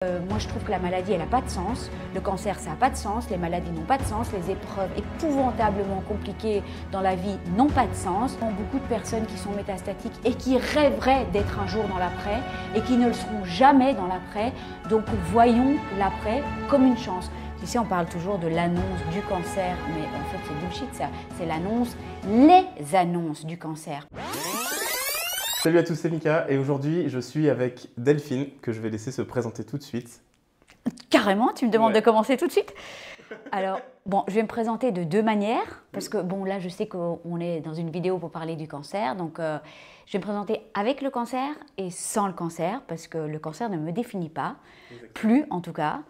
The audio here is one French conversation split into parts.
Moi, je trouve que la maladie, elle n'a pas de sens. Le cancer, ça n'a pas de sens. Les maladies n'ont pas de sens. Les épreuves épouvantablement compliquées dans la vie n'ont pas de sens. Il y a beaucoup de personnes qui sont métastatiques et qui rêveraient d'être un jour dans l'après et qui ne le seront jamais dans l'après. Donc, voyons l'après comme une chance. Tu sais, on parle toujours de l'annonce du cancer, mais en fait, c'est bullshit ça. C'est l'annonce, les annonces du cancer. Salut à tous, c'est Mika et aujourd'hui je suis avec Delphine que je vais laisser se présenter tout de suite. Carrément, tu me demandes de commencer tout de suite? Alors, bon, je vais me présenter de deux manières parce que bon, là je sais qu'on est dans une vidéo pour parler du cancer, donc je vais me présenter avec le cancer et sans le cancer parce que le cancer ne me définit pas, plus en tout cas.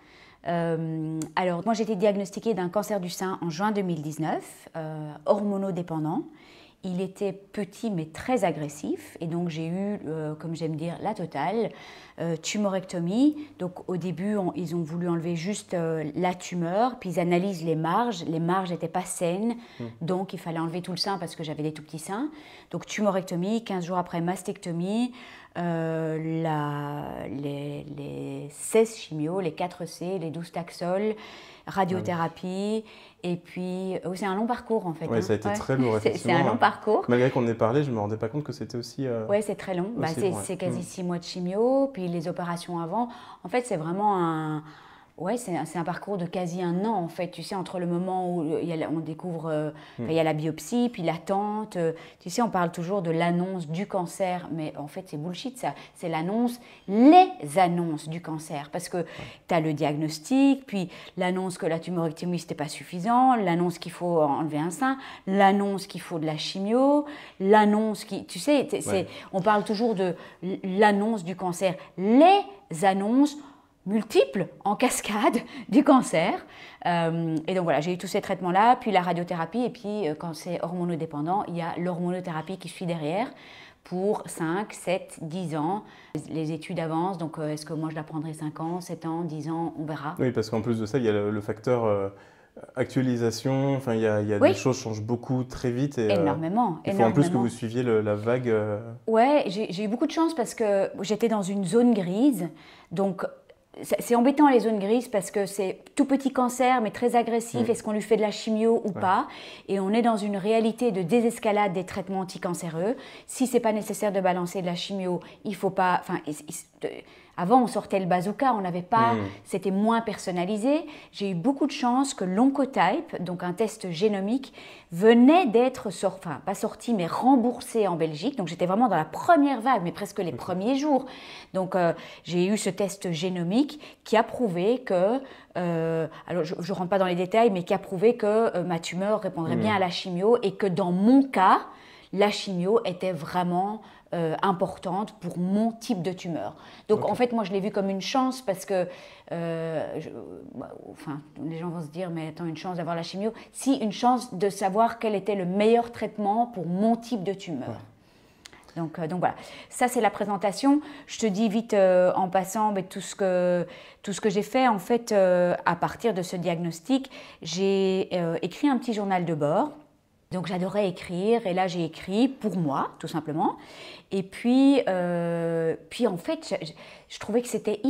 Alors, moi j'ai été diagnostiquée d'un cancer du sein en juin 2019, hormonodépendant. Il était petit mais très agressif et donc j'ai eu, comme j'aime dire, la totale, tumorectomie. Donc au début, ils ont voulu enlever juste la tumeur, puis ils analysent les marges. Les marges n'étaient pas saines, donc il fallait enlever tout le sein parce que j'avais des tout petits seins. Donc tumorectomie, 15 jours après mastectomie, les 16 chimios, les 4 C, les 12 Taxol, radiothérapie, et puis c'est un long parcours en fait. Oui, ça a été très lourd, c'est un long parcours. Malgré qu'on ait parlé, je ne me rendais pas compte que c'était aussi... Oui, c'est très long. C'est quasi 6 mois de chimio, puis les opérations avant. En fait, c'est vraiment un... Ouais, c'est un parcours de quasi un an, en fait. Tu sais, entre le moment où on découvre, il y a la biopsie, puis l'attente. Tu sais, on parle toujours de l'annonce du cancer, mais en fait, c'est bullshit, ça. C'est l'annonce, les annonces du cancer. Parce que tu as le diagnostic, puis l'annonce que la tumorectomie, c'était pas suffisant, l'annonce qu'il faut enlever un sein, l'annonce qu'il faut de la chimio, l'annonce qui... Tu sais, on parle toujours de l'annonce du cancer. Les annonces multiples en cascade du cancer. Et donc voilà, j'ai eu tous ces traitements-là, puis la radiothérapie, et puis quand c'est hormonodépendant, il y a l'hormonothérapie qui suit derrière pour 5, 7, 10 ans. Les études avancent, donc est-ce que moi je la prendrai 5 ans, 7 ans, 10 ans, on verra. Oui, parce qu'en plus de ça, il y a le facteur actualisation, enfin il y a des choses qui changent beaucoup très vite. Et, énormément. Il faut en plus que vous suiviez la vague. Ouais, j'ai eu beaucoup de chance parce que j'étais dans une zone grise, donc c'est embêtant les zones grises parce que c'est tout petit cancer mais très agressif. Est-ce qu'on lui fait de la chimio ou pas? Et on est dans une réalité de désescalade des traitements anticancéreux. Si c'est pas nécessaire de balancer de la chimio, il faut pas... Avant, on sortait le bazooka, on n'avait pas... C'était moins personnalisé. J'ai eu beaucoup de chance que l'Oncotype, donc un test génomique, venait d'être, pas sorti, mais remboursé en Belgique. Donc j'étais vraiment dans la première vague, mais presque les premiers jours. Donc j'ai eu ce test génomique qui a prouvé que... alors je ne rentre pas dans les détails, mais qui a prouvé que ma tumeur répondrait bien à la chimio et que dans mon cas, la chimio était vraiment... importante pour mon type de tumeur. Donc en fait, moi je l'ai vu comme une chance parce que les gens vont se dire mais attends, une chance d'avoir la chimio. Si, une chance de savoir quel était le meilleur traitement pour mon type de tumeur. Donc voilà, ça c'est la présentation. Je te dis vite en passant tout ce que j'ai fait en fait à partir de ce diagnostic. J'ai écrit un petit journal de bord. Donc j'adorais écrire et là j'ai écrit pour moi tout simplement et puis en fait je trouvais que c'était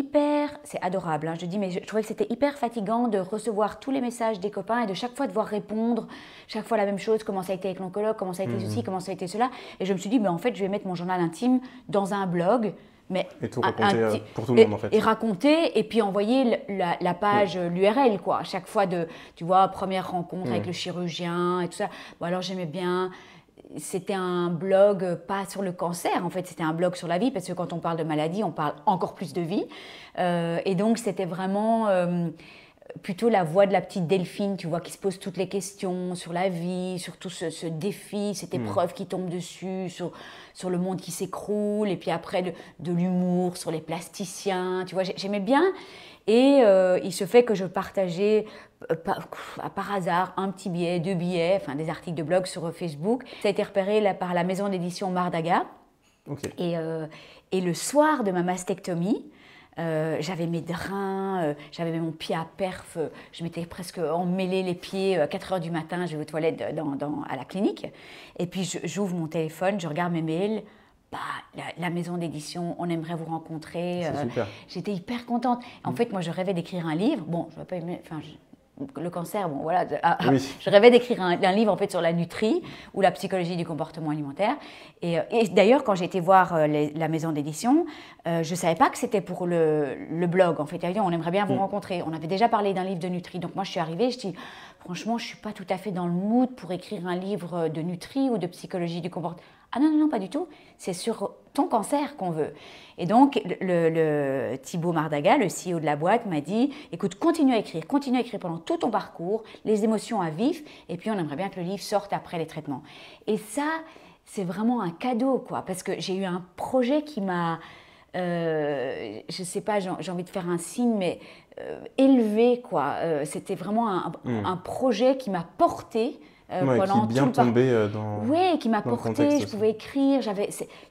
c'est adorable hein, je dis mais je trouvais que c'était hyper fatigant de recevoir tous les messages des copains et de chaque fois devoir répondre chaque fois la même chose, comment ça a été avec l'oncologue, comment ça a été ceci, comment ça a été cela, et je me suis dit mais en fait je vais mettre mon journal intime dans un blog. Mais et tout raconter pour tout le monde en fait. Et raconter et puis envoyer la page, l'URL quoi. À chaque fois tu vois, première rencontre avec le chirurgien et tout ça. Bon alors j'aimais bien, c'était un blog pas sur le cancer en fait, c'était un blog sur la vie parce que quand on parle de maladie, on parle encore plus de vie. Et donc c'était vraiment... plutôt la voix de la petite Delphine, tu vois, qui se pose toutes les questions sur la vie, sur tout ce défi, cette épreuve qui tombe dessus, sur le monde qui s'écroule, et puis après de l'humour sur les plasticiens, tu vois, j'aimais bien. Et il se fait que je partageais par hasard un petit billet, 2 billets, enfin des articles de blog sur Facebook. Ça a été repéré par la maison d'édition Mardaga. Et le soir de ma mastectomie, j'avais mes drains, j'avais mon pied à perf, je m'étais presque emmêlé les pieds à 4 h du matin, je vais aux toilettes à la clinique. Et puis j'ouvre mon téléphone, je regarde mes mails, bah, la maison d'édition, on aimerait vous rencontrer. C'est super. J'étais hyper contente. En fait, moi, je rêvais d'écrire un livre. Bon, je ne vais pas aimer, enfin, le cancer, bon voilà, Oui. je rêvais d'écrire un livre en fait sur la nutrie ou la psychologie du comportement alimentaire. Et d'ailleurs, quand j'ai été voir la maison d'édition, je ne savais pas que c'était pour le blog. En fait, on aimerait bien vous rencontrer. On avait déjà parlé d'un livre de nutrie. Donc moi, je suis arrivée, je dis, franchement, je ne suis pas tout à fait dans le mood pour écrire un livre de nutrie ou de psychologie du comportement. Ah non, non, non, pas du tout. C'est sur ton cancer qu'on veut. Et donc, le Thibaut Mardaga, le CEO de la boîte, m'a dit, écoute, continue à écrire pendant tout ton parcours, les émotions à vif, et puis on aimerait bien que le livre sorte après les traitements. Et ça, c'est vraiment un cadeau, quoi, parce que j'ai eu un projet qui m'a, je ne sais pas, j'ai envie de faire un signe, mais élevé, quoi. C'était vraiment un projet qui m'a porté. Pendant qui est bien tombé dans oui, qui m'a dans le porté, contexte je aussi. pouvais écrire.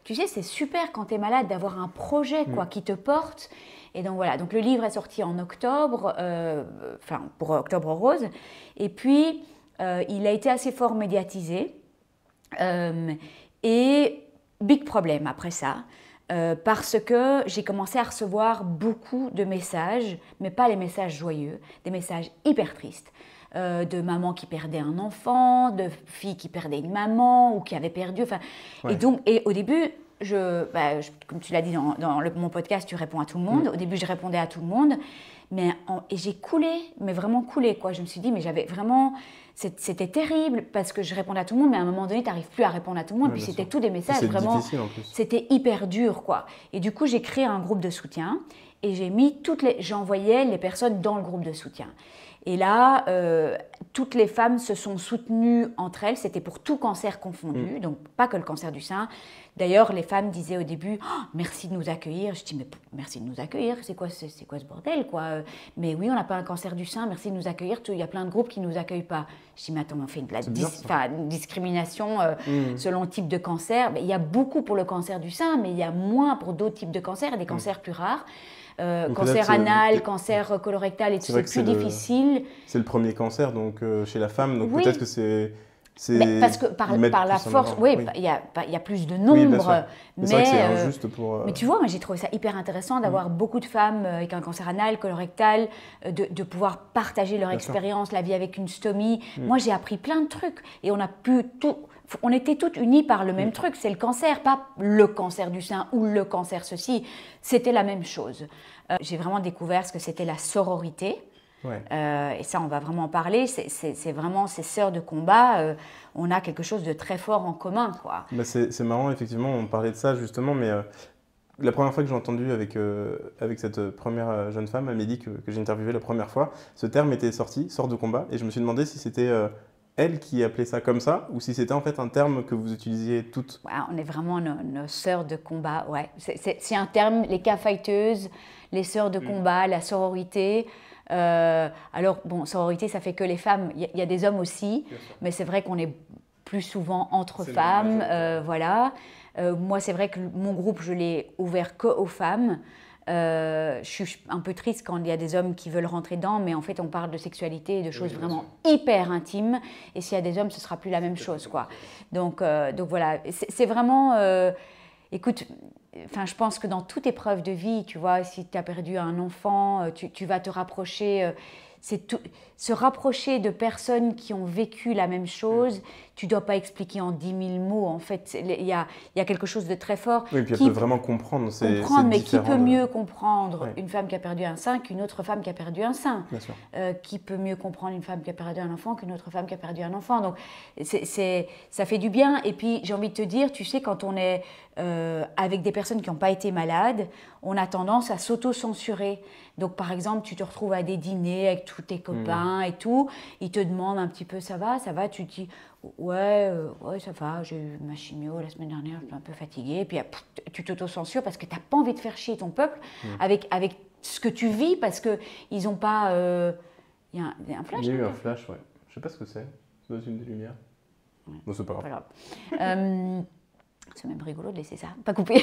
Tu sais, c'est super quand tu es malade d'avoir un projet quoi, qui te porte. Et donc voilà, donc le livre est sorti en octobre, pour Octobre Rose. Et puis, il a été assez fort médiatisé. Et big problème après ça. Parce que j'ai commencé à recevoir beaucoup de messages, mais pas les messages joyeux, des messages hyper tristes. De mamans qui perdaient un enfant, de filles qui perdaient une maman ou qui avaient perdu. Ouais. Et au début, comme tu l'as dit dans mon podcast, tu réponds à tout le monde. Au début, je répondais à tout le monde. Et j'ai coulé, mais vraiment coulé, quoi. Je me suis dit, mais j'avais vraiment... C'était terrible parce que je répondais à tout le monde, mais à un moment donné, tu n'arrives plus à répondre à tout le monde. Ouais, puis bien c'était sûr. tous des messages C'est vraiment... difficile en plus. C'était hyper dur, quoi. Et du coup, j'ai créé un groupe de soutien et j'envoyais les personnes dans le groupe de soutien. Et là, toutes les femmes se sont soutenues entre elles, c'était pour tout cancer confondu, donc pas que le cancer du sein. D'ailleurs, les femmes disaient au début oh, « merci de nous accueillir ». Je dis « mais merci de nous accueillir, c'est quoi ce bordel quoi ?» Mais oui, on n'a pas un cancer du sein, merci de nous accueillir, il y a plein de groupes qui ne nous accueillent pas. Je dis « mais attends, on fait une discrimination selon le type de cancer ». Il y a beaucoup pour le cancer du sein, mais il y a moins pour d'autres types de cancers, et des cancers plus rares. Cancer anal, cancer colorectal, et tout, c'est plus difficile. C'est le premier cancer donc, chez la femme, donc oui. Peut-être que c'est... Parce que par la force, oui, il y a plus de nombre. Mais c'est vrai que c'est injuste pour... Mais tu vois, moi j'ai trouvé ça hyper intéressant d'avoir beaucoup de femmes avec un cancer anal, colorectal, de pouvoir partager leur expérience, la vie avec une stomie. Moi j'ai appris plein de trucs et on était toutes unies par le même truc, c'est le cancer, pas le cancer du sein ou le cancer ceci, c'était la même chose. J'ai vraiment découvert ce que c'était la sororité. Ouais. Et ça, on va vraiment en parler. C'est vraiment ces sœurs de combat. On a quelque chose de très fort en commun, quoi. Bah c'est marrant, effectivement, on parlait de ça justement, mais la première fois que j'ai entendu avec cette première jeune femme, Amélie, que j'ai interviewée la première fois, ce terme était sorti, sœur de combat, et je me suis demandé si c'était elle qui appelait ça comme ça, ou si c'était en fait un terme que vous utilisiez toutes. Ouais, on est vraiment nos sœurs de combat, ouais. C'est un terme, les K-fighteuses, les sœurs de combat, la sororité. Alors, bon, sororité, ça fait que les femmes. Il y a des hommes aussi, mais c'est vrai qu'on est plus souvent entre femmes. Voilà. Moi, c'est vrai que mon groupe, je l'ai ouvert qu'aux femmes. Je suis un peu triste quand il y a des hommes qui veulent rentrer dedans, mais en fait, on parle de sexualité et de choses vraiment hyper intimes. Et s'il y a des hommes, ce ne sera plus la même chose, quoi. Donc voilà. C'est vraiment... écoute... Enfin, je pense que dans toute épreuve de vie, tu vois, si tu as perdu un enfant, tu vas te rapprocher, se rapprocher de personnes qui ont vécu la même chose. Tu ne dois pas expliquer en 10 000 mots, en fait. Il y a quelque chose de très fort. Oui, puis elle peut vraiment comprendre. Mais qui peut mieux comprendre une femme qui a perdu un sein qu'une autre femme qui a perdu un sein? Bien sûr. Qui peut mieux comprendre une femme qui a perdu un enfant qu'une autre femme qui a perdu un enfant? Donc, ça fait du bien. Et puis, j'ai envie de te dire, tu sais, quand on est avec des personnes qui n'ont pas été malades, on a tendance à s'auto-censurer. Donc, par exemple, tu te retrouves à des dîners avec tous tes copains et tout. Ils te demandent un petit peu, ça va? Tu te dis, ouais, ça va, j'ai eu ma chimio la semaine dernière, je suis un peu fatiguée. Et puis, tu t'auto-censures parce que tu n'as pas envie de faire chier ton peuple avec ce que tu vis parce qu'ils n'ont pas... Il y a un flash? Il y a eu un flash, ouais. Je ne sais pas ce que c'est. Ça doit être une des lumières. Ouais. Bon, c'est pas grave. Pas grave. C'est même rigolo de laisser ça, pas coupé.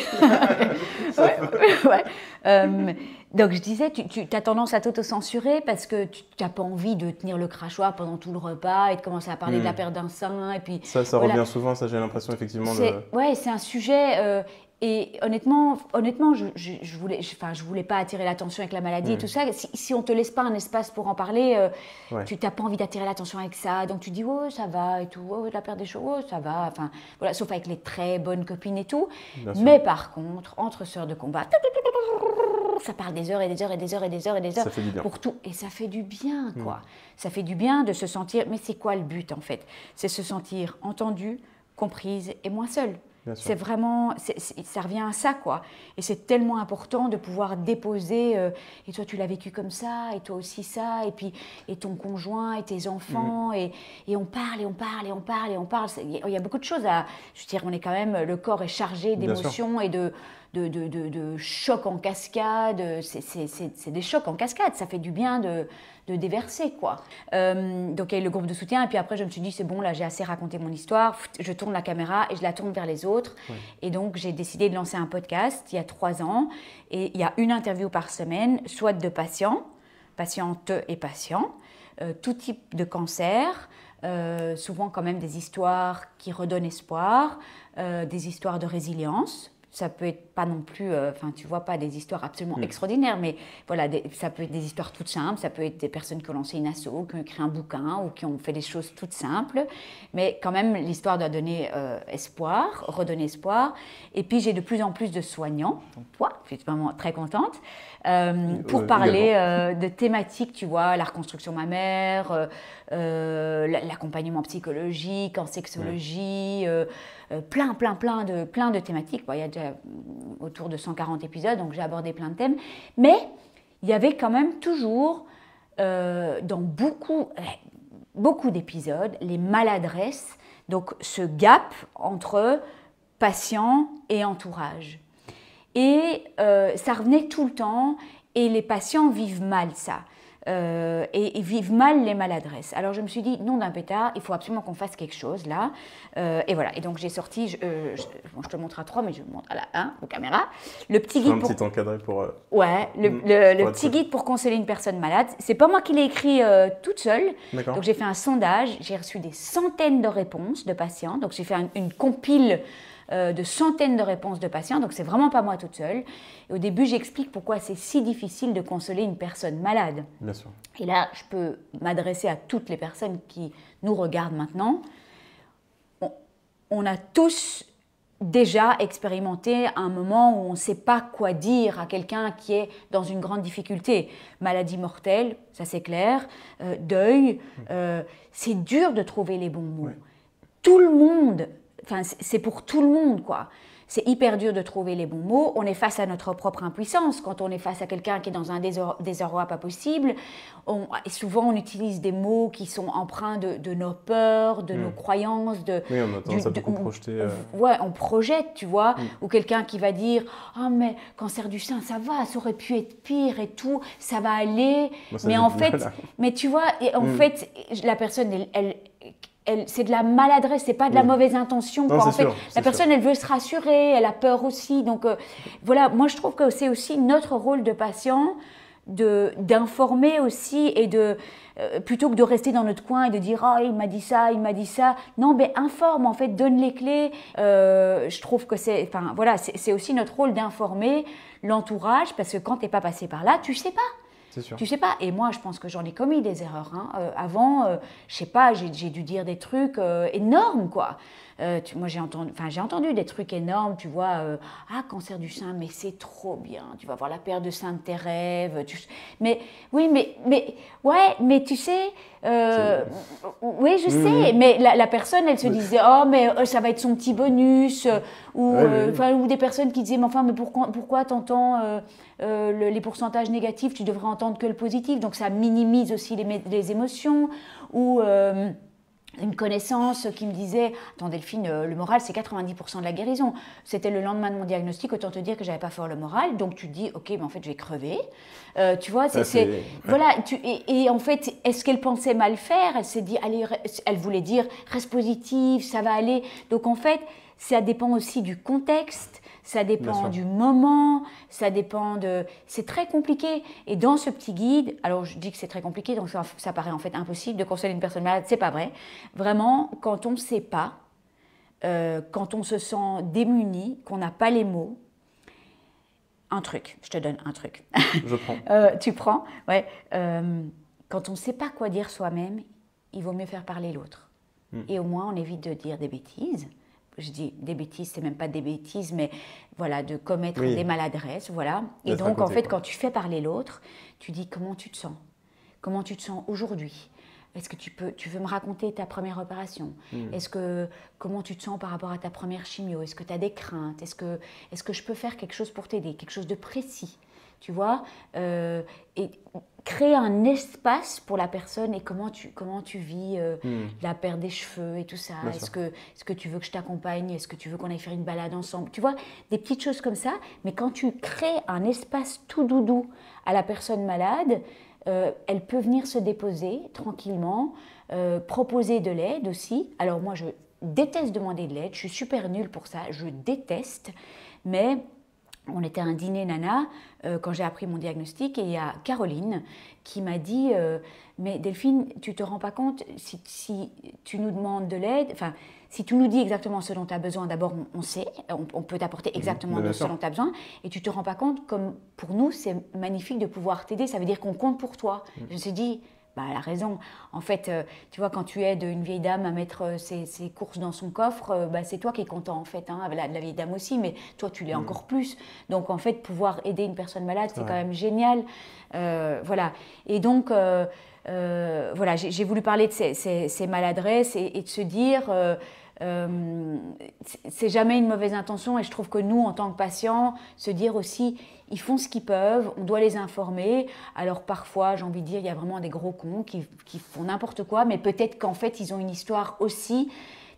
Donc je disais, tu as tendance à t'auto-censurer parce que tu n'as pas envie de tenir le crachoir pendant tout le repas et de commencer à parler de la perte d'un sein. Et puis, ça revient souvent, ça j'ai l'impression effectivement. Ouais, c'est un sujet Et honnêtement, je voulais pas attirer l'attention avec la maladie et tout ça. Si on te laisse pas un espace pour en parler, tu n'as pas envie d'attirer l'attention avec ça. Donc tu dis, oh, ça va et tout, oh, la perte des cheveux, oh, ça va. Enfin, voilà, sauf avec les très bonnes copines et tout. Mais par contre, entre sœurs de combat, ça parle des heures et des heures et des heures et des heures et des heures. Ça fait du bien. Pour tout. Et ça fait du bien, quoi. Ça fait du bien de se sentir. Mais c'est quoi le but, en fait? C'est se sentir entendue, comprise et moins seule. C'est vraiment, ça revient à ça, quoi. Et c'est tellement important de pouvoir déposer, et toi tu l'as vécu comme ça, et toi aussi ça, et puis et ton conjoint, et tes enfants, et on parle, et on parle, et on parle, et on parle. Il y a beaucoup de choses à, je veux dire, on est quand même, le corps est chargé d'émotions et de chocs en cascade. C'est des chocs en cascade, ça fait du bien de déverser, quoi. Donc il y a eu le groupe de soutien, et puis après je me suis dit c'est bon, là j'ai assez raconté mon histoire, je tourne la caméra et je la tourne vers les autres. Et donc j'ai décidé de lancer un podcast il y a 3 ans, et il y a une interview par semaine, soit de patients, patientes et patients, tout type de cancer, souvent quand même des histoires qui redonnent espoir, des histoires de résilience. Ça peut être pas non plus, enfin tu vois, pas des histoires absolument extraordinaires, mais voilà, ça peut être des histoires toutes simples, ça peut être des personnes qui ont lancé une asso, qui ont écrit un bouquin ou qui ont fait des choses toutes simples, mais quand même l'histoire doit donner espoir, redonner espoir. Et puis j'ai de plus en plus de soignants, donc toi, je suis vraiment très contente, pour parler de thématiques, tu vois, la reconstruction mammaire, l'accompagnement psychologique, en sexologie, plein de thématiques. Bon, il y a déjà autour de 140 épisodes, donc j'ai abordé plein de thèmes. Mais il y avait quand même toujours, dans beaucoup d'épisodes, les maladresses, donc ce gap entre patient et entourage. Et ça revenait tout le temps, et les patients vivent mal ça. Et vivent mal les maladresses. Alors je me suis dit, non d'un pétard, il faut absolument qu'on fasse quelque chose là. Et voilà, et donc j'ai sorti, je te montre à 3, mais je montre à la 1, aux caméras, le petit guide pour... petit encadré pour... Ouais, le petit guide pour consoler une personne malade. C'est pas moi qui l'ai écrit toute seule. Donc j'ai fait un sondage, j'ai reçu des centaines de réponses de patients. Donc j'ai fait une compile de centaines de réponses de patients, donc c'est vraiment pas moi toute seule. Et au début, j'explique pourquoi c'est si difficile de consoler une personne malade. Bien sûr. Et là, je peux m'adresser à toutes les personnes qui nous regardent maintenant. On a tous déjà expérimenté un moment où on ne sait pas quoi dire à quelqu'un qui est dans une grande difficulté. Maladie mortelle, ça c'est clair, deuil, c'est dur de trouver les bons mots. Tout le monde... Enfin, c'est pour tout le monde, quoi. C'est hyper dur de trouver les bons mots. On est face à notre propre impuissance. Quand on est face à quelqu'un qui est dans un désarroi pas possible, souvent on utilise des mots qui sont empreints de nos peurs, de nos croyances. Oui, on a tendance à beaucoup projeter. Ouais, on projette, tu vois. Ou quelqu'un qui va dire « Ah, mais cancer du sein, ça va, ça aurait pu être pire et tout, ça va aller. » Mais en fait, mais tu vois, fait, la personne, c'est de la maladresse, c'est pas de la mauvaise intention. Non, en fait, sûr, la personne, elle veut se rassurer, elle a peur aussi. Donc voilà, moi je trouve que c'est aussi notre rôle de patient d'informer aussi et plutôt que de rester dans notre coin et de dire « Ah, il m'a dit ça, il m'a dit ça ». Non, mais informe, en fait, donne les clés. Je trouve que c'est aussi notre rôle d'informer l'entourage, parce que quand tu n'es pas passé par là, tu sais pas. Tu sais pas, et moi je pense que j'en ai commis des erreurs. Avant, je sais pas, j'ai dû dire des trucs énormes, quoi. Moi j'ai entendu des trucs énormes, tu vois, ah, cancer du sein, mais c'est trop bien, tu vas avoir la paire de seins de tes rêves. Mais tu sais, oui je sais, mais la personne elle se disait, oh mais ça va être son petit bonus, ou des personnes qui disaient, mais enfin, mais pourquoi t'entends les pourcentages négatifs, tu devrais entendre que le positif, donc ça minimise aussi les émotions, ou une connaissance qui me disait « Attends Delphine, le moral c'est 90% de la guérison ». C'était le lendemain de mon diagnostic, autant te dire que j'avais pas fort le moral, donc tu te dis « Ok, mais en fait je vais crever ». Tu vois, voilà, et en fait, est-ce qu'elle pensait mal faire? Elle s'est dit, allez, elle voulait dire « Reste positive, ça va aller ». Donc en fait, ça dépend aussi du contexte, ça dépend du moment, ça dépend de... C'est très compliqué. Et dans ce petit guide, alors je dis que c'est très compliqué, donc ça paraît en fait impossible de consoler une personne malade, c'est pas vrai. Vraiment, quand on ne sait pas, quand on se sent démuni, qu'on n'a pas les mots. Un truc, je te donne un truc. Je prends. Tu prends? Ouais. Quand on ne sait pas quoi dire soi-même, il vaut mieux faire parler l'autre. Et au moins, on évite de dire des bêtises. Je dis des bêtises, c'est même pas des bêtises, mais voilà, de commettre des maladresses, voilà. Et donc, en fait, quand tu fais parler l'autre, tu dis comment tu te sens? Comment tu te sens aujourd'hui? Est-ce que tu veux me raconter ta première opération? Comment tu te sens par rapport à ta première chimio? Est-ce que tu as des craintes? Est-ce que je peux faire quelque chose pour t'aider? Quelque chose de précis, tu vois? Et créer un espace pour la personne et comment tu vis la perte des cheveux et tout ça. Est-ce que tu veux que je t'accompagne? Est-ce que tu veux qu'on aille faire une balade ensemble? Tu vois, des petites choses comme ça. Mais quand tu crées un espace tout doudou à la personne malade, elle peut venir se déposer tranquillement, proposer de l'aide aussi. Alors moi, je déteste demander de l'aide, je suis super nulle pour ça, je déteste. Mais on était à un dîner nana quand j'ai appris mon diagnostic et il y a Caroline qui m'a dit mais Delphine, tu te rends pas compte si tu nous demandes de l'aide, enfin si tu nous dis exactement ce dont tu as besoin, d'abord on sait, on peut t'apporter exactement ce dont tu as besoin et tu te rends pas compte comme pour nous c'est magnifique de pouvoir t'aider, ça veut dire qu'on compte pour toi. Je me suis dit bah, elle a raison. En fait, tu vois, quand tu aides une vieille dame à mettre ses courses dans son coffre, bah, c'est toi qui es content, en fait. Hein, la vieille dame aussi, mais toi, tu l'es encore plus. Donc, en fait, pouvoir aider une personne malade, c'est quand même génial. Voilà. Et donc, voilà, j'ai voulu parler de ces maladresses et de se dire... c'est jamais une mauvaise intention et je trouve que nous, en tant que patients, se dire aussi, ils font ce qu'ils peuvent, on doit les informer. Alors parfois, j'ai envie de dire, il y a vraiment des gros cons qui font n'importe quoi, mais peut-être qu'en fait, ils ont une histoire aussi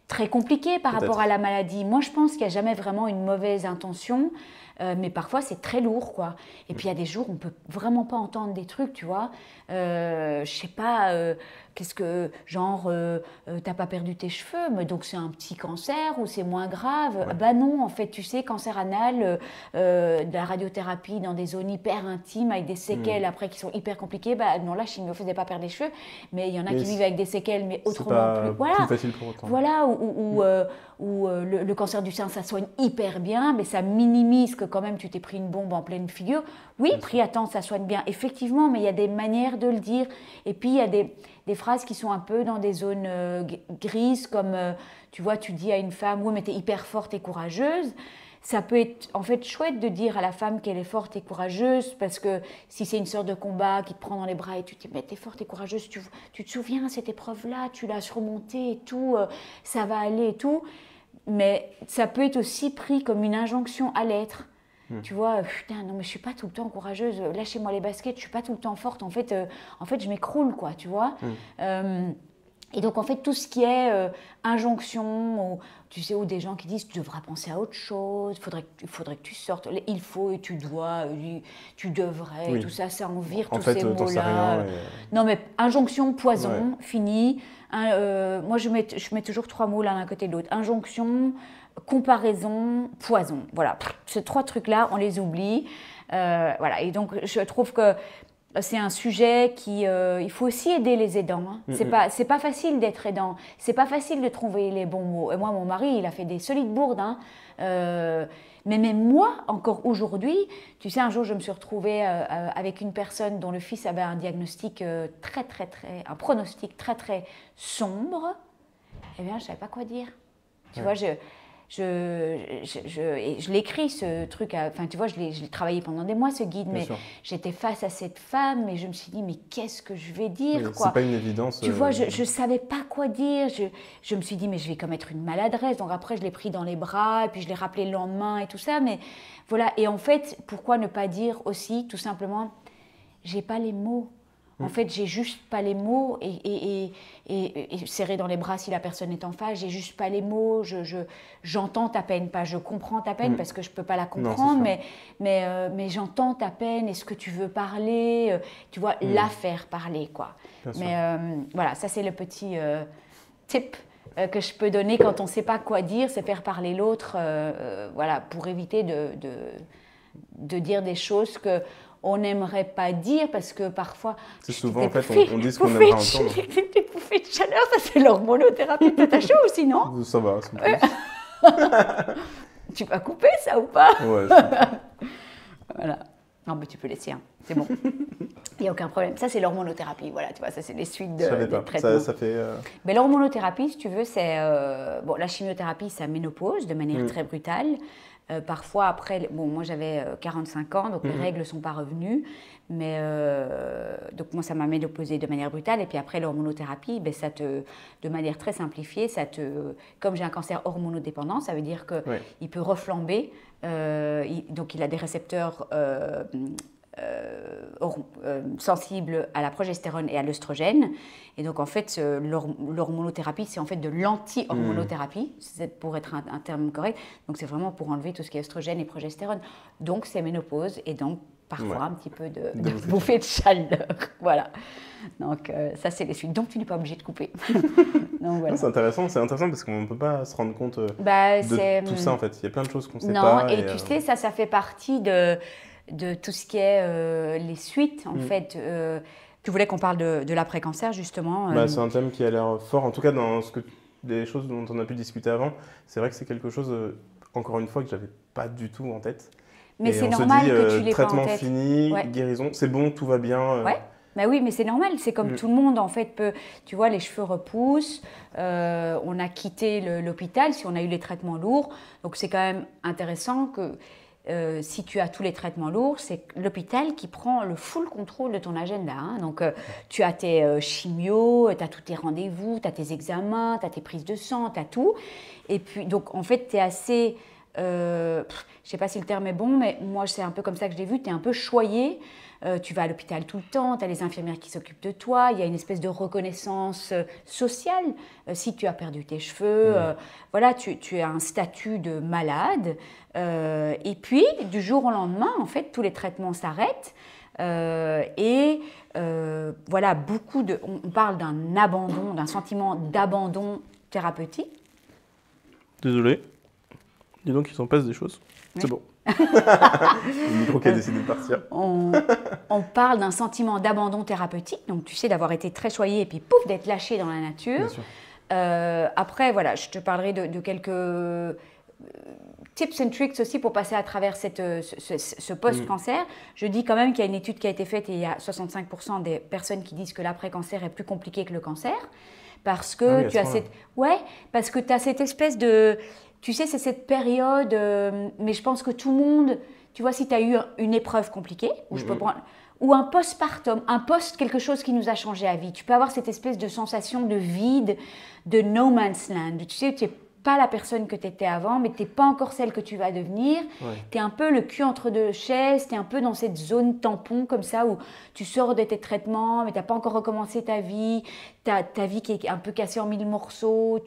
très compliquée par rapport à la maladie. Moi, je pense qu'il n'y a jamais vraiment une mauvaise intention, mais parfois, c'est très lourd, quoi. Et puis, il y a des jours où on ne peut vraiment pas entendre des trucs, tu vois. Je sais pas... Qu'est-ce que, genre, t'as pas perdu tes cheveux, mais donc c'est un petit cancer ou c'est moins grave? Bah non, en fait, tu sais, cancer anal, de la radiothérapie dans des zones hyper intimes avec des séquelles après qui sont hyper compliquées, bah non, la chimio faisait pas perdre des cheveux, mais il y en a qui vivent avec des séquelles, mais autrement plus. Voilà, plus facile pour autant. Voilà, ou le cancer du sein, ça soigne hyper bien, mais ça minimise que quand même tu t'es pris une bombe en pleine figure. Oui, pris à temps, ça soigne bien, effectivement, mais il y a des manières de le dire. Et puis, il y a des phrases qui sont un peu dans des zones grises, comme, tu vois, tu dis à une femme, oui, mais t'es hyper forte et courageuse. Ça peut être en fait chouette de dire à la femme qu'elle est forte et courageuse, parce que si c'est une sœur de combat qui te prend dans les bras et tu te dis, mais t'es forte et courageuse, tu te souviens, cette épreuve-là, tu l'as surmontée et tout, ça va aller et tout. Mais ça peut être aussi pris comme une injonction à l'être. Tu vois, putain, non, mais je suis pas tout le temps courageuse, lâchez-moi les baskets, je suis pas tout le temps forte, en fait je m'écroule, quoi, tu vois. Et donc, en fait, tout ce qui est injonction, ou, tu sais, ou des gens qui disent, tu devras penser à autre chose, il faudrait que tu sortes, il faut et tu dois, tu devrais, tout ça, ça en vire, tous ces mots-là. Non, mais injonction, poison, fini. Moi, je mets toujours 3 mots l'un à côté de l'autre. Injonction, comparaison, poison. Voilà, ces 3 trucs-là, on les oublie. Voilà, et donc je trouve que c'est un sujet il faut aussi aider les aidants. Hein. C'est pas facile d'être aidant. C'est pas facile de trouver les bons mots. Et moi, mon mari, il a fait des solides bourdes. Hein. Mais même moi, encore aujourd'hui, tu sais, un jour, je me suis retrouvée avec une personne dont le fils avait un diagnostic un pronostic très, très sombre. Eh bien, je savais pas quoi dire. Tu vois, je l'écris ce truc, enfin tu vois, je l'ai travaillé pendant des mois ce guide, mais j'étais face à cette femme et je me suis dit mais qu'est-ce que je vais dire, quoi. C'est pas une évidence. Tu vois, je savais pas quoi dire, je me suis dit mais je vais commettre une maladresse, donc après je l'ai pris dans les bras et puis je l'ai rappelé le lendemain et tout ça, mais voilà. Et en fait, pourquoi ne pas dire aussi tout simplement, j'ai pas les mots. En fait, j'ai juste pas les mots et serrer dans les bras si la personne est en face, j'ai juste pas les mots, j'entends ta peine, pas je comprends ta peine parce que je peux pas la comprendre, mais j'entends ta peine, est-ce que tu veux parler, tu vois, la faire parler, quoi. Mais voilà, ça c'est le petit tip que je peux donner quand on ne sait pas quoi dire, c'est faire parler l'autre, voilà, pour éviter de dire des choses que on n'aimerait pas dire parce que parfois... C'est souvent, en fait, on dit ce qu'on aimerait entendre. Des bouffées de chaleur, ça c'est l'hormonothérapie. T'as chaud aussi, non? Ça va, c'est Tu vas couper ça ou pas? Ouais, Voilà. Non, mais tu peux laisser, hein. C'est bon. Il n'y a aucun problème. Ça, c'est l'hormonothérapie. Voilà, tu vois, ça, c'est les suites de, je savais de pas. traitements. Ça fait... Mais l'hormonothérapie, si tu veux, c'est... bon, la chimiothérapie, ça ménopause de manière très brutale. Parfois, après... Bon, moi, j'avais 45 ans, donc mes règles ne sont pas revenues. Mais donc, moi, ça m'a ménopausée de manière brutale. Et puis après, l'hormonothérapie, ben, de manière très simplifiée, comme j'ai un cancer hormonodépendant, ça veut dire qu'il peut reflamber. Donc, il a des récepteurs... sensibles à la progestérone et à l'œstrogène. Et donc, en fait, l'hormonothérapie, c'est en fait de l'anti-hormonothérapie, pour être un terme correct. Donc, c'est vraiment pour enlever tout ce qui est œstrogène et progestérone. Donc, c'est ménopause et donc, parfois, un petit peu de bouffée de chaleur. Voilà. Donc, ça, c'est les suites. Donc, tu n'es pas obligé de couper. Donc, voilà. C'est intéressant parce qu'on ne peut pas se rendre compte de tout ça, en fait. Il y a plein de choses qu'on ne sait pas. Non, et tu sais, ça fait partie de tout ce qui est les suites, en fait. Tu voulais qu'on parle de l'après-cancer, justement. C'est un thème qui a l'air fort, en tout cas dans les choses dont on a pu discuter avant. C'est vrai que c'est quelque chose, encore une fois, que je n'avais pas du tout en tête. Mais c'est normal que tu l'aies pas en tête. Traitement fini, guérison, c'est bon, tout va bien. Ouais. Bah oui, mais c'est normal, c'est comme tout le monde en fait tu vois, les cheveux repoussent, on a quitté l'hôpital si on a eu les traitements lourds, donc c'est quand même intéressant que si tu as tous les traitements lourds, c'est l'hôpital qui prend le full contrôle de ton agenda. Hein. Donc, tu as tes chimios, tu as tous tes rendez-vous, tu as tes examens, tu as tes prises de sang, tu as tout. Et puis, donc, en fait, tu es assez... je ne sais pas si le terme est bon, mais moi, c'est un peu comme ça que je l'ai vu, tu es un peu choyé. Tu vas à l'hôpital tout le temps, tu as les infirmières qui s'occupent de toi, il y a une espèce de reconnaissance sociale. Si tu as perdu tes cheveux, voilà, tu as un statut de malade. Et puis, du jour au lendemain, en fait, tous les traitements s'arrêtent. Voilà, on parle d'un abandon, d'un sentiment d'abandon thérapeutique. Désolé. Dis donc, il s'en passe des choses. Oui. C'est bon. Le micro qui a décidé de partir. On parle d'un sentiment d'abandon thérapeutique, donc tu sais, d'avoir été très choyé et puis pouf, d'être lâché dans la nature. Bien sûr. Après, voilà, je te parlerai de quelques tips and tricks aussi pour passer à travers ce post-cancer. Je dis quand même qu'il y a une étude qui a été faite et il y a 65% des personnes qui disent que l'après-cancer est plus compliqué que le cancer parce que parce que tu as cette espèce de... Tu sais, c'est cette période, mais je pense que tout le monde, tu vois, si tu as eu une épreuve compliquée, ou un postpartum, quelque chose qui nous a changé à vie, tu peux avoir cette espèce de sensation de vide, de no man's land. Tu sais, tu n'es pas la personne que tu étais avant, mais tu n'es pas encore celle que tu vas devenir. Tu es un peu le cul entre deux chaises, tu es un peu dans cette zone tampon comme ça, où tu sors de tes traitements, mais tu n'as pas encore recommencé ta vie, ta vie qui est un peu cassée en 1000 morceaux,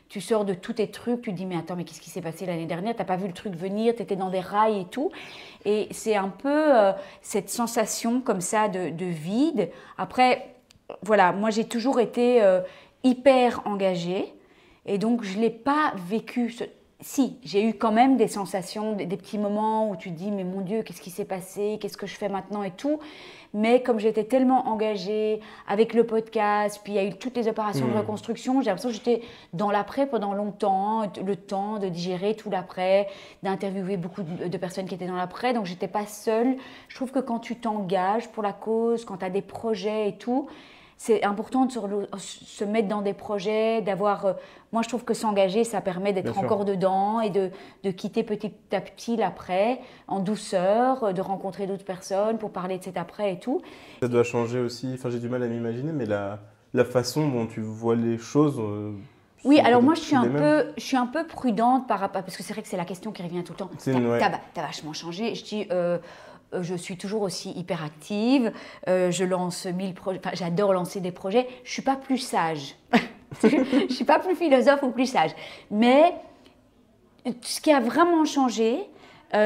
tu sors de tous tes trucs, tu te dis mais attends, mais qu'est-ce qui s'est passé l'année dernière? T'as pas vu le truc venir, tu étais dans des rails et tout. Et c'est un peu cette sensation comme ça de vide. Après, voilà, moi j'ai toujours été hyper engagée et donc je ne l'ai pas vécu. Si, j'ai eu quand même des sensations, des petits moments où tu te dis mais mon Dieu, qu'est-ce qui s'est passé? Qu'est-ce que je fais maintenant et tout. Mais comme j'étais tellement engagée avec le podcast, puis il y a eu toutes les opérations de reconstruction, j'ai l'impression que j'étais dans l'après pendant longtemps, le temps de digérer tout l'après, d'interviewer beaucoup de personnes qui étaient dans l'après, donc je n'étais pas seule. Je trouve que quand tu t'engages pour la cause, quand tu as des projets et tout, c'est important de se mettre dans des projets, d'avoir... moi, je trouve que s'engager, ça permet d'être encore dedans et de quitter petit à petit l'après, en douceur, de rencontrer d'autres personnes pour parler de cet après et tout. Ça doit changer aussi, enfin j'ai du mal à m'imaginer, mais la façon dont tu vois les choses... oui, alors moi, je suis un peu prudente par rapport... Parce que c'est vrai que c'est la question qui revient tout le temps. T'as vachement changé. Je dis... je suis toujours aussi hyperactive, je lance 1000 projets, enfin, j'adore lancer des projets, je ne suis pas plus sage, je ne suis pas plus philosophe ou plus sage. Mais ce qui a vraiment changé,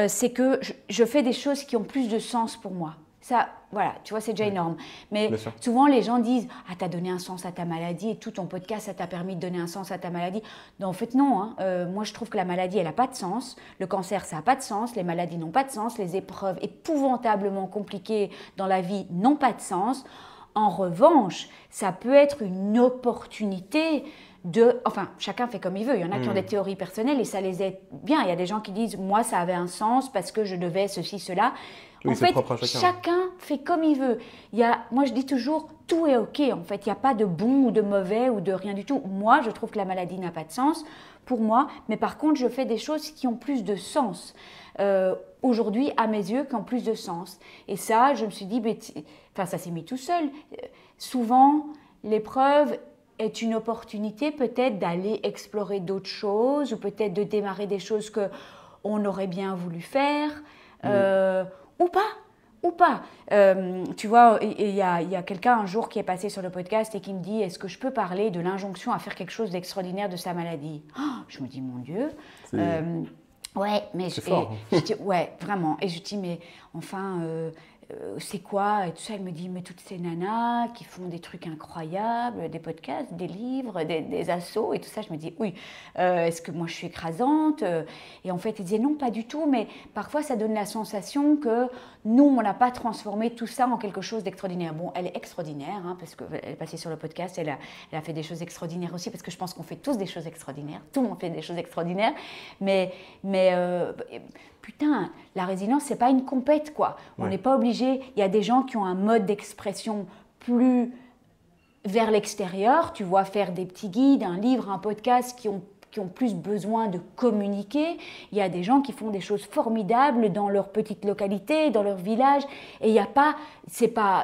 c'est que je fais des choses qui ont plus de sens pour moi. Ça, voilà, tu vois, c'est déjà énorme. Mais souvent, les gens disent « Ah, t'as donné un sens à ta maladie et tout ton podcast, ça t'a permis de donner un sens à ta maladie. » Non, en fait, non. Hein. Moi, je trouve que la maladie, elle n'a pas de sens. Le cancer, ça n'a pas de sens. Les maladies n'ont pas de sens. Les épreuves épouvantablement compliquées dans la vie n'ont pas de sens. En revanche, ça peut être une opportunité Enfin, chacun fait comme il veut. Il y en a qui ont des théories personnelles et ça les aide bien. Il y a des gens qui disent, moi, ça avait un sens parce que je devais ceci, cela. Oui, en fait, propre à chacun fait comme il veut. Moi, je dis toujours, tout est OK. En fait, il n'y a pas de bon ou de mauvais ou de rien du tout. Moi, je trouve que la maladie n'a pas de sens pour moi. Mais par contre, je fais des choses qui ont plus de sens. Aujourd'hui, à mes yeux, qui ont plus de sens. Et ça, je me suis dit, ça s'est mis tout seul. Souvent, l'épreuve est une opportunité peut-être d'aller explorer d'autres choses ou peut-être de démarrer des choses qu'on aurait bien voulu faire ou pas. Tu vois, il y a quelqu'un un jour qui est passé sur le podcast et qui me dit, est-ce que je peux parler de l'injonction à faire quelque chose d'extraordinaire de sa maladie? Je me dis, mon Dieu. Ouais, mais ouais, vraiment. Et je dis, mais enfin, c'est quoi? Et tout ça, elle me dit, mais toutes ces nanas qui font des trucs incroyables, des podcasts, des livres, des assos et tout ça, je me dis, oui, est-ce que moi je suis écrasante? Et en fait, elle disait, non, pas du tout, mais parfois ça donne la sensation que nous, on n'a pas transformé tout ça en quelque chose d'extraordinaire. Bon, elle est extraordinaire, hein, parce qu'elle est passée sur le podcast, elle a fait des choses extraordinaires aussi, parce que je pense qu'on fait tous des choses extraordinaires, tout le monde fait des choses extraordinaires, mais putain, la résilience, c'est pas une compète, quoi. On n'est pas obligé. Il y a des gens qui ont un mode d'expression plus vers l'extérieur, tu vois, faire des petits guides, un livre, un podcast qui ont plus besoin de communiquer. Il y a des gens qui font des choses formidables dans leur petite localité, dans leur village. Et il y a pas,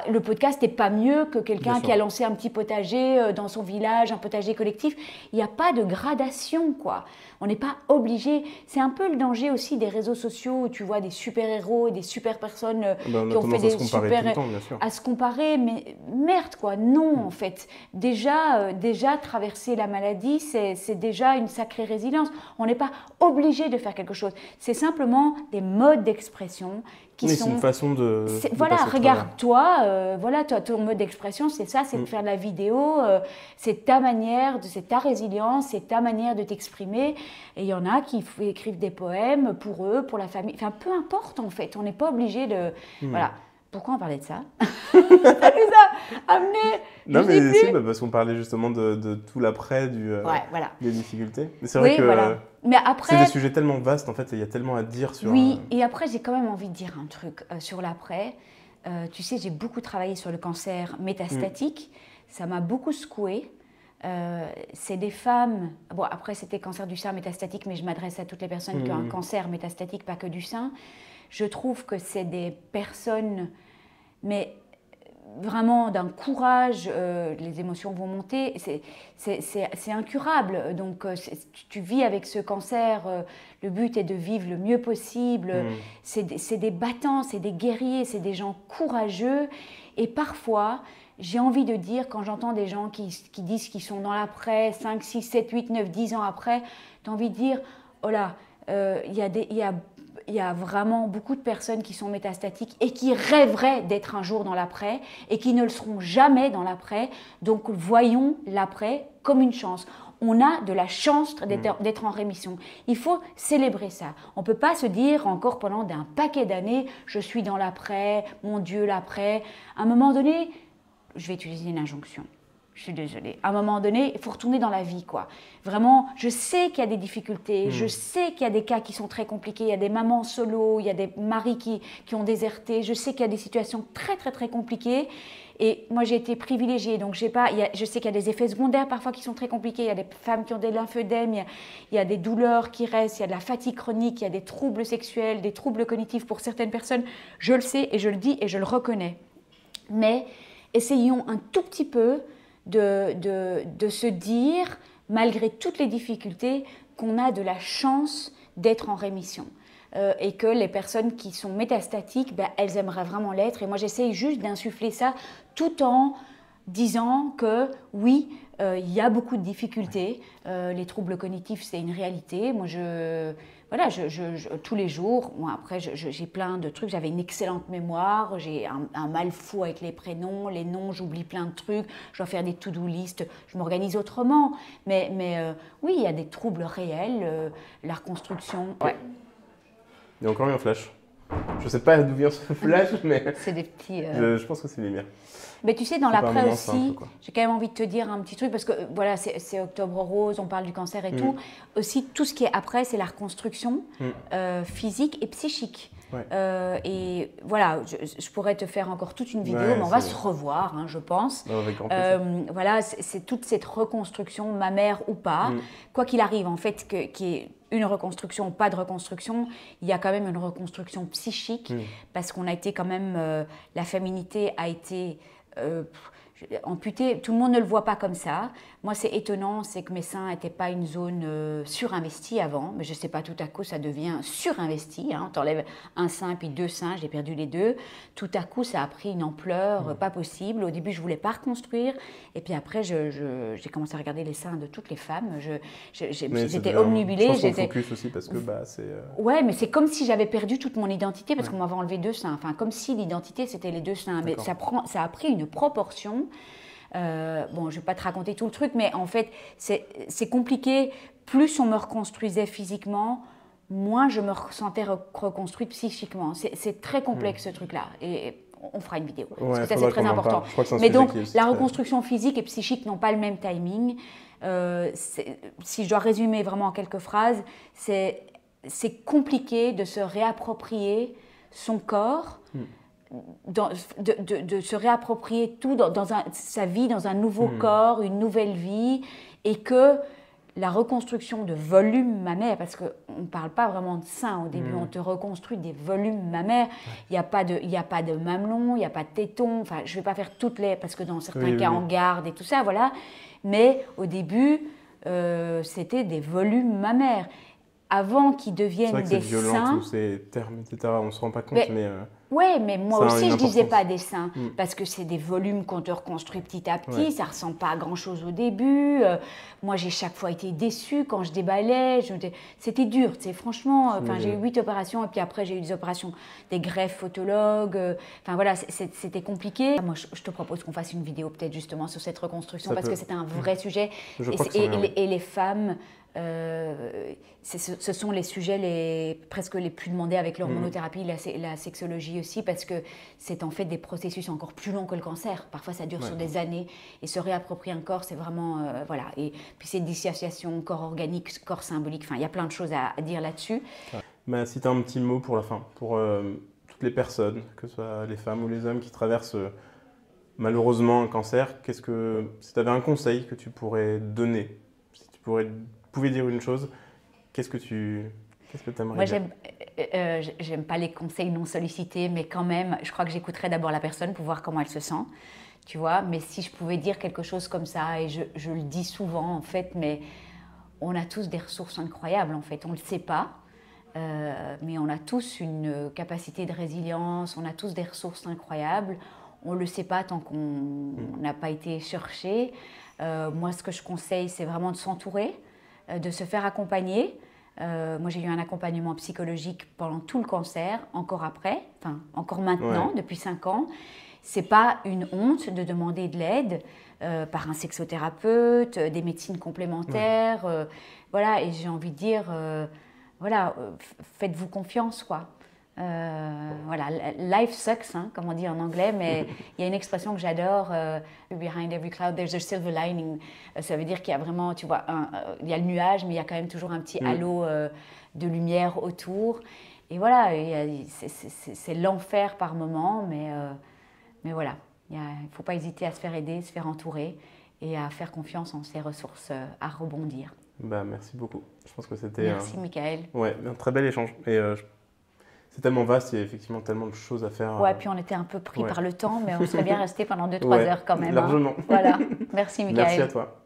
le podcast n'est pas mieux que quelqu'un qui a lancé un petit potager dans son village, un potager collectif. Il n'y a pas de gradation, quoi. On n'est pas obligé. C'est un peu le danger aussi des réseaux sociaux où tu vois des super-héros, des super-personnes qui ont fait des super... à se comparer, mais merde, quoi. Non, en fait. Déjà, traverser la maladie, c'est déjà une sacrée résilience. On n'est pas obligé de faire quelque chose. C'est simplement des modes d'expression qui sont... c'est une façon de voilà, regarde-toi, voilà, ton mode d'expression, c'est ça, c'est de faire de la vidéo, c'est ta manière, c'est ta résilience, c'est ta manière de t'exprimer. Et il y en a qui écrivent des poèmes pour eux, pour la famille. Enfin, peu importe, en fait. On n'est pas obligé de... Voilà. Pourquoi on parlait de ça? Ça nous a amené... Non, mais si, parce qu'on parlait justement de tout l'après des difficultés. Mais c'est vrai que mais après, c'est des sujets tellement vastes, en fait, il y a tellement à dire sur... Oui, et après, j'ai quand même envie de dire un truc sur l'après. Tu sais, j'ai beaucoup travaillé sur le cancer métastatique. Ça m'a beaucoup secouée. C'est des femmes... Bon, après, c'était cancer du sein métastatique, mais je m'adresse à toutes les personnes qui ont un cancer métastatique, pas que du sein. Je trouve que c'est des personnes, mais vraiment d'un courage, les émotions vont monter, c'est incurable. Donc, tu vis avec ce cancer, le but est de vivre le mieux possible. C'est des battants, c'est des guerriers, c'est des gens courageux. Et parfois, j'ai envie de dire, quand j'entends des gens qui disent qu'ils sont dans l'après, 5, 6, 7, 8, 9, 10 ans après, tu as envie de dire, oh là, il y a vraiment beaucoup de personnes qui sont métastatiques et qui rêveraient d'être un jour dans l'après et qui ne le seront jamais dans l'après. Donc, voyons l'après comme une chance. On a de la chance d'être en rémission. Il faut célébrer ça. On ne peut pas se dire encore pendant un paquet d'années, je suis dans l'après, mon Dieu, l'après. À un moment donné, je vais utiliser une injonction. Je suis désolée. À un moment donné, il faut retourner dans la vie, quoi. Vraiment, je sais qu'il y a des difficultés, je sais qu'il y a des cas qui sont très compliqués, il y a des mamans solo, il y a des maris qui ont déserté, je sais qu'il y a des situations très, très, très compliquées. Et moi, j'ai été privilégiée, donc je sais qu'il y a des effets secondaires parfois qui sont très compliqués, il y a des femmes qui ont des lymphœdèmes, il y a des douleurs qui restent, il y a de la fatigue chronique, il y a des troubles sexuels, des troubles cognitifs pour certaines personnes. Je le sais et je le dis et je le reconnais. Mais essayons un tout petit peu de se dire, malgré toutes les difficultés, qu'on a de la chance d'être en rémission. Et que les personnes qui sont métastatiques, elles aimeraient vraiment l'être. Et moi, j'essaye juste d'insuffler ça tout en disant que oui, il y a beaucoup de difficultés. Les troubles cognitifs, c'est une réalité. Moi, tous les jours, après, j'ai plein de trucs. J'avais une excellente mémoire. J'ai un mal fou avec les prénoms, les noms. J'oublie plein de trucs. Je dois faire des to-do list. Je m'organise autrement. Mais oui, il y a des troubles réels. La reconstruction. Ouais. Il y a encore eu un flash. Je sais pas d'où vient ce flash, mais C'est des petits. je pense que c'est les miens. Mais tu sais, dans C'est pas un l'après moment simple, aussi, quoi. j'ai quand même envie de te dire un petit truc, parce que voilà, c'est Octobre Rose, on parle du cancer et tout. Aussi, tout ce qui est après, c'est la reconstruction physique et psychique. Ouais. Et voilà, je pourrais te faire encore toute une vidéo, Ouais, mais on va se revoir, hein, je pense. Avec grand plaisir. Voilà, c'est toute cette reconstruction, mammaire ou pas, quoi qu'il arrive, en fait, qu'il y ait une reconstruction ou pas de reconstruction, il y a quand même une reconstruction psychique, parce qu'on a été quand même, la féminité a été amputée, tout le monde ne le voit pas comme ça. Moi, c'est étonnant, c'est que mes seins n'étaient pas une zone surinvestie avant, mais je ne sais pas, tout à coup, ça devient surinvesti. Hein. Tu enlèves un sein, puis 2 seins, j'ai perdu les 2. Tout à coup, ça a pris une ampleur pas possible. Au début, je ne voulais pas reconstruire, et puis après, j'ai commencé à regarder les seins de toutes les femmes. J'étais obnubilée. Je pense qu'on focus aussi, parce que c'est... Ouais, mais c'est comme si j'avais perdu toute mon identité, parce qu'on m'avait enlevé 2 seins. Enfin, comme si l'identité, c'était les 2 seins. Mais ça a pris une proportion. Bon, je ne vais pas te raconter tout le truc, mais en fait, c'est compliqué. Plus on me reconstruisait physiquement, moins je me ressentais reconstruite psychiquement. C'est très complexe, ce truc-là. Et on fera une vidéo. Parce que ça, c'est très important. Mais donc, la reconstruction physique et psychique n'ont pas le même timing. Si je dois résumer vraiment en quelques phrases, c'est compliqué de se réapproprier son corps, de se réapproprier tout sa vie dans un nouveau corps, une nouvelle vie, et que la reconstruction de volume mammaire, parce qu'on ne parle pas vraiment de sein au début, on te reconstruit des volumes mammaires, il n'y a pas de mamelon, il n'y a pas de téton, enfin je ne vais pas faire toutes les, parce que dans certains cas on garde et tout ça, voilà, mais au début c'était des volumes mammaires. Avant qu'ils deviennent des seins. C'est violent, tous ces termes, etc. On ne se rend pas compte, mais ouais, mais moi aussi, je ne disais pas des seins, parce que c'est des volumes qu'on te reconstruit petit à petit, ça ne ressemble pas à grand-chose au début. Moi, j'ai chaque fois été déçue quand je déballais. C'était dur, tu sais, franchement. J'ai eu 8 opérations, et puis après, j'ai eu des opérations, des greffes photologues. Enfin, voilà, c'était compliqué. Moi, je te propose qu'on fasse une vidéo, peut-être, justement, sur cette reconstruction, parce que c'est un vrai sujet. Et les femmes... ce sont les sujets presque les plus demandés avec l'hormonothérapie, la sexologie aussi, parce que c'est en fait des processus encore plus longs que le cancer. Parfois, ça dure sur des années, et se réapproprier un corps, c'est vraiment... voilà. Et puis, c'est dissociation, corps organique, corps symbolique, enfin, il y a plein de choses à dire là-dessus. Mais si tu as un petit mot pour la fin, pour toutes les personnes, que ce soit les femmes ou les hommes qui traversent malheureusement un cancer, si tu avais un conseil que tu pourrais donner, si tu pouvais dire une chose, qu'est-ce que tu aimerais dire? Moi, j'aime pas les conseils non sollicités, mais quand même, je crois que j'écouterais d'abord la personne pour voir comment elle se sent, tu vois. Mais si je pouvais dire quelque chose comme ça, et je le dis souvent en fait, mais on a tous des ressources incroyables en fait, on le sait pas, mais on a tous une capacité de résilience, on a tous des ressources incroyables, on le sait pas tant qu'on n'a pas été chercher. Moi, ce que je conseille, c'est vraiment de s'entourer, de se faire accompagner. Moi, j'ai eu un accompagnement psychologique pendant tout le cancer, encore après, enfin, encore maintenant, depuis 5 ans. C'est pas une honte de demander de l'aide par un sexothérapeute, des médecines complémentaires. Voilà, et j'ai envie de dire, voilà, faites-vous confiance, quoi. Voilà, life sucks, hein, comme on dit en anglais, mais il y a une expression que j'adore, behind every cloud there's a silver lining. Ça veut dire qu'il y a vraiment, tu vois, il y a le nuage, mais il y a quand même toujours un petit halo de lumière autour. Et voilà, c'est l'enfer par moment, mais voilà, il ne faut pas hésiter à se faire aider, se faire entourer et à faire confiance en ses ressources, à rebondir. Merci beaucoup. Je pense que c'était... Merci, Michael. Ouais, un très bel échange. Et c'est tellement vaste, il y a effectivement tellement de choses à faire. Ouais, puis on était un peu pris par le temps, mais on serait bien resté pendant 2-3 heures quand même. Largement. Hein. Voilà. Merci, Michael. Merci à toi.